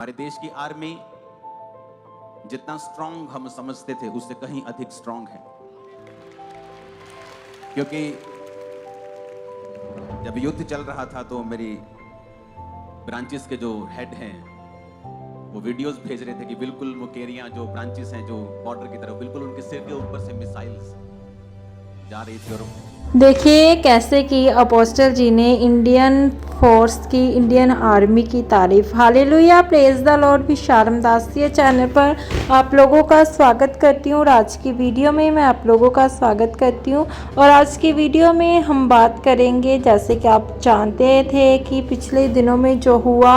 हमारे देश की आर्मी जितना स्ट्रांग हम समझते थे उससे कहीं अधिक स्ट्रांग है, क्योंकि जब युद्ध चल रहा था तो मेरी ब्रांचेस के जो हेड हैं वो वीडियोस भेज रहे थे कि बिल्कुल मुकेरियां जो ब्रांचेस हैं जो बॉर्डर की तरफ बिल्कुल उनके सिर के ऊपर से मिसाइल्स जा रही थी। और देखिए कैसे कि अपोस्टल जी ने इंडियन फोर्स की, इंडियन आर्मी की तारीफ। Hallelujah, praise the Lord. भी शारमदासिया चैनल पर आप लोगों का स्वागत करती हूँ और आज की वीडियो में मैं आप लोगों का स्वागत करती हूँ। और आज की वीडियो में हम बात करेंगे, जैसे कि आप जानते थे कि पिछले दिनों में जो हुआ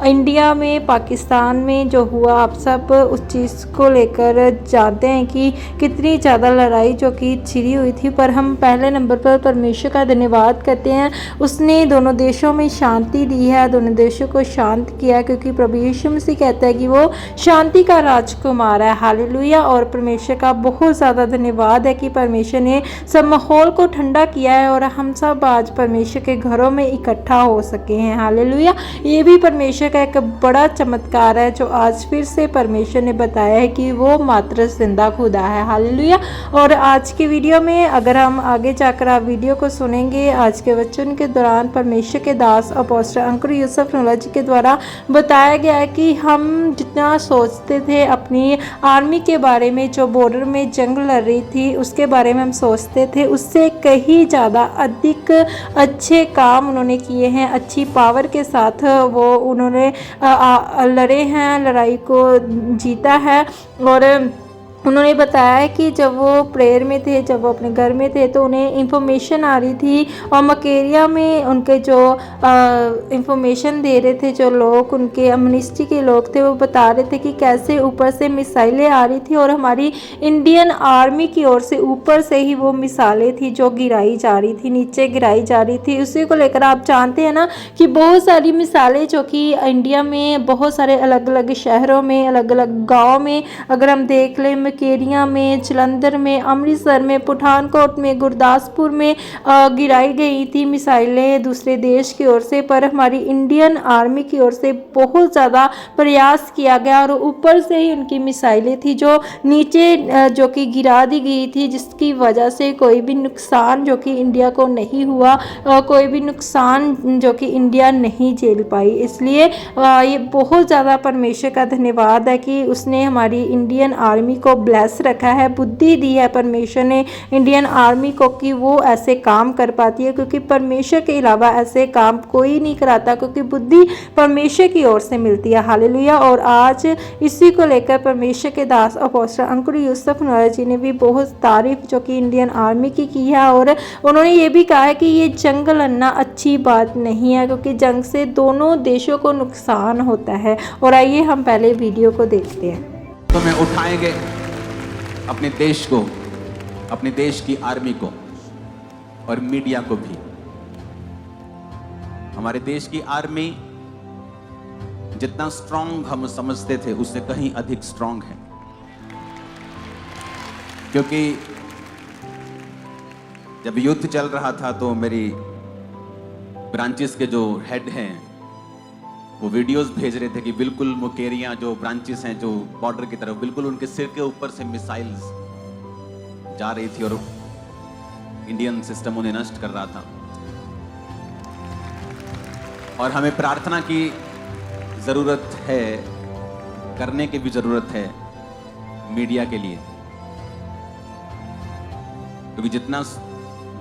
इंडिया में, पाकिस्तान में जो हुआ, आप सब उस चीज़ को लेकर जानते हैं कि कितनी ज़्यादा लड़ाई जो कि छिड़ी हुई थी। पर हम पहले नंबर पर परमेश्वर का धन्यवाद करते हैं, उसने दोनों देशों में शांति दी है, दोनों देशों को शांत किया, क्योंकि प्रभु यीशु मसीह कहता है कि वो शांति का राजकुमार है। हालेलुया। और परमेश्वर का बहुत ज़्यादा धन्यवाद है कि परमेश्वर ने सब माहौल को ठंडा किया है और हम सब आज परमेश्वर के घरों में इकट्ठा हो सके हैं। हालेलुया। ये भी परमेश्वर का एक बड़ा चमत्कार है जो आज फिर से परमेश्वर ने बताया है कि वो मात्र जिंदा खुदा है। हालेलुया। और आज की वीडियो में अगर हम आगे जाकर आप वीडियो को सुनेंगे, आज के वचन के दौरान परमेश्वर के दास अपोस्टल अंकुर यूसुफ नूला जी के द्वारा बताया गया है कि हम जितना सोचते थे अपनी आर्मी के बारे में, जो बॉर्डर में जंग लड़ रही थी उसके बारे में हम सोचते थे, उससे कहीं ज़्यादा अधिक अच्छे काम उन्होंने किए हैं। अच्छी पावर के साथ वो उन्होंने लड़े हैं, लड़ाई को जीता है। और उन्होंने बताया है कि जब वो प्रेयर में थे, जब वो अपने घर में थे, तो उन्हें इंफॉर्मेशन आ रही थी और मकेरिया में उनके जो इंफॉर्मेशन दे रहे थे जो लोग, उनके मिनिस्ट्री के लोग थे, वो बता रहे थे कि कैसे ऊपर से मिसाइलें आ रही थी और हमारी इंडियन आर्मी की ओर से ऊपर से ही वो मिसाइलें थी जो गिराई जा रही थी, नीचे गिराई जा रही थी। उसी को लेकर आप जानते हैं ना कि बहुत सारी मिसाइलें जो कि इंडिया में बहुत सारे अलग अलग शहरों में, अलग अलग गाँव में अगर हम देख लें, केरिया में, जलंधर में, अमृतसर में, पठानकोट में, गुरदासपुर में गिराई गई थी मिसाइलें दूसरे देश की ओर से। पर हमारी इंडियन आर्मी की ओर से बहुत ज़्यादा प्रयास किया गया और ऊपर से ही उनकी मिसाइलें थी जो नीचे जो कि गिरा दी गई थी, जिसकी वजह से कोई भी नुकसान जो कि इंडिया को नहीं हुआ, कोई भी नुकसान जो कि इंडिया नहीं झेल पाई। इसलिए ये बहुत ज़्यादा परमेश्वर का धन्यवाद है कि उसने हमारी इंडियन आर्मी को ब्लेस रखा है, बुद्धि दी है परमेश्वर ने इंडियन आर्मी को कि वो ऐसे काम कर पाती है, क्योंकि परमेश्वर के अलावा ऐसे काम कोई नहीं कराता, क्योंकि बुद्धि परमेश्वर की ओर से मिलती है। हालेलुया। और आज इसी को लेकर परमेश्वर के दास अपोस्टल अंकुर यूसुफ नूला जी ने भी बहुत तारीफ जो कि इंडियन आर्मी की है। और उन्होंने ये भी कहा है कि ये जंग लड़ना अच्छी बात नहीं है, क्योंकि जंग से दोनों देशों को नुकसान होता है। और आइए हम पहले वीडियो को देखते हैं। तो मैं उठाएंगे अपने देश को, अपने देश की आर्मी को और मीडिया को भी। हमारे देश की आर्मी जितना स्ट्रांग हम समझते थे उससे कहीं अधिक स्ट्रांग है, क्योंकि जब युद्ध चल रहा था तो मेरी ब्रांचेस के जो हेड हैं वो वीडियोस भेज रहे थे कि बिल्कुल मुकेरियां जो ब्रांचेस हैं जो बॉर्डर की तरफ बिल्कुल उनके सिर के ऊपर से मिसाइल्स जा रही थी और इंडियन सिस्टम उन्हें नष्ट कर रहा था। और हमें प्रार्थना की जरूरत है, करने की भी जरूरत है मीडिया के लिए, क्योंकि जितना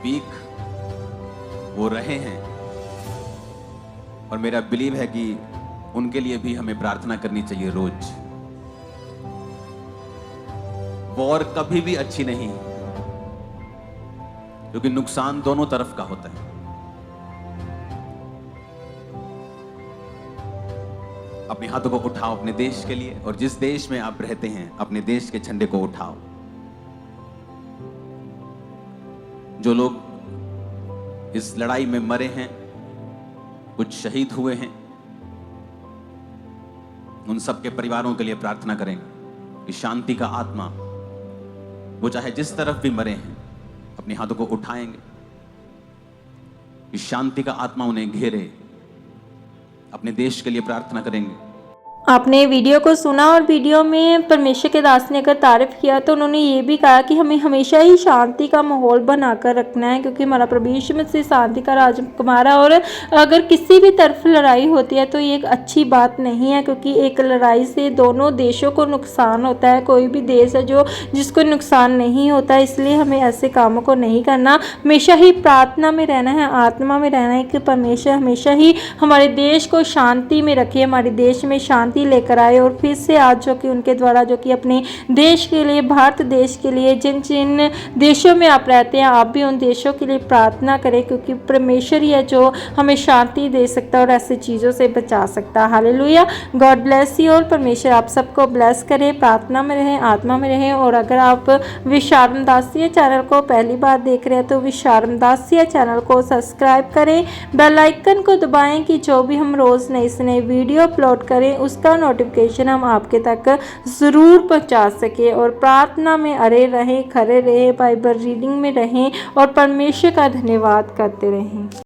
वीक वो रहे हैं, और मेरा बिलीव है कि उनके लिए भी हमें प्रार्थना करनी चाहिए रोज। वॉर कभी भी अच्छी नहीं, क्योंकि नुकसान दोनों तरफ का होता है। अपने हाथों को उठाओ अपने देश के लिए, और जिस देश में आप रहते हैं अपने देश के झंडे को उठाओ। जो लोग इस लड़ाई में मरे हैं, कुछ शहीद हुए हैं, उन सबके परिवारों के लिए प्रार्थना करेंगे कि शांति का आत्मा, वो चाहे जिस तरफ भी मरे हैं, अपने हाथों को उठाएंगे कि शांति का आत्मा उन्हें घेरे। अपने देश के लिए प्रार्थना करेंगे। आपने वीडियो को सुना और वीडियो में परमेश्वर के दास ने अगर तारीफ़ किया तो उन्होंने ये भी कहा कि हमें हमेशा ही शांति का माहौल बनाकर रखना है, क्योंकि हमारा प्रभु यीशु मसीह शांति का राजकुमार है। और अगर किसी भी तरफ लड़ाई होती है तो ये एक अच्छी बात नहीं है, क्योंकि एक लड़ाई से दोनों देशों को नुकसान होता है। कोई भी देश है जो जिसको नुकसान नहीं होता, इसलिए हमें ऐसे कामों को नहीं करना। हमेशा ही प्रार्थना में रहना है, आत्मा में रहना है कि परमेश्वर हमेशा ही हमारे देश को शांति में रखे, हमारे देश में शांति लेकर आए। और फिर से आज जो कि उनके द्वारा जो कि अपने देश के लिए, भारत देश के लिए, जिन जिन देशों में आप रहते हैं, आप भी उन देशों के लिए प्रार्थना करें, क्योंकि परमेश्वर ही है जो हमें शांति दे सकता है और ऐसी चीज़ों से बचा सकता है। Hallelujah, God bless you. और परमेश्वर आप सबको ब्लेस करे, प्रार्थना में रहें, आत्मा में रहें। और अगर आप विशारम दासिया चैनल को पहली बार देख रहे हैं तो विशारम दासिया चैनल को सब्सक्राइब करें, बेल आइकन को दबाएं कि जो भी हम रोज़ नई से नई वीडियो अपलोड करें उसका नोटिफिकेशन हम आपके तक ज़रूर पहुंचा सके। और प्रार्थना में अड़े रहें, खड़े रहें, बाइबल रीडिंग में रहें और परमेश्वर का धन्यवाद करते रहें।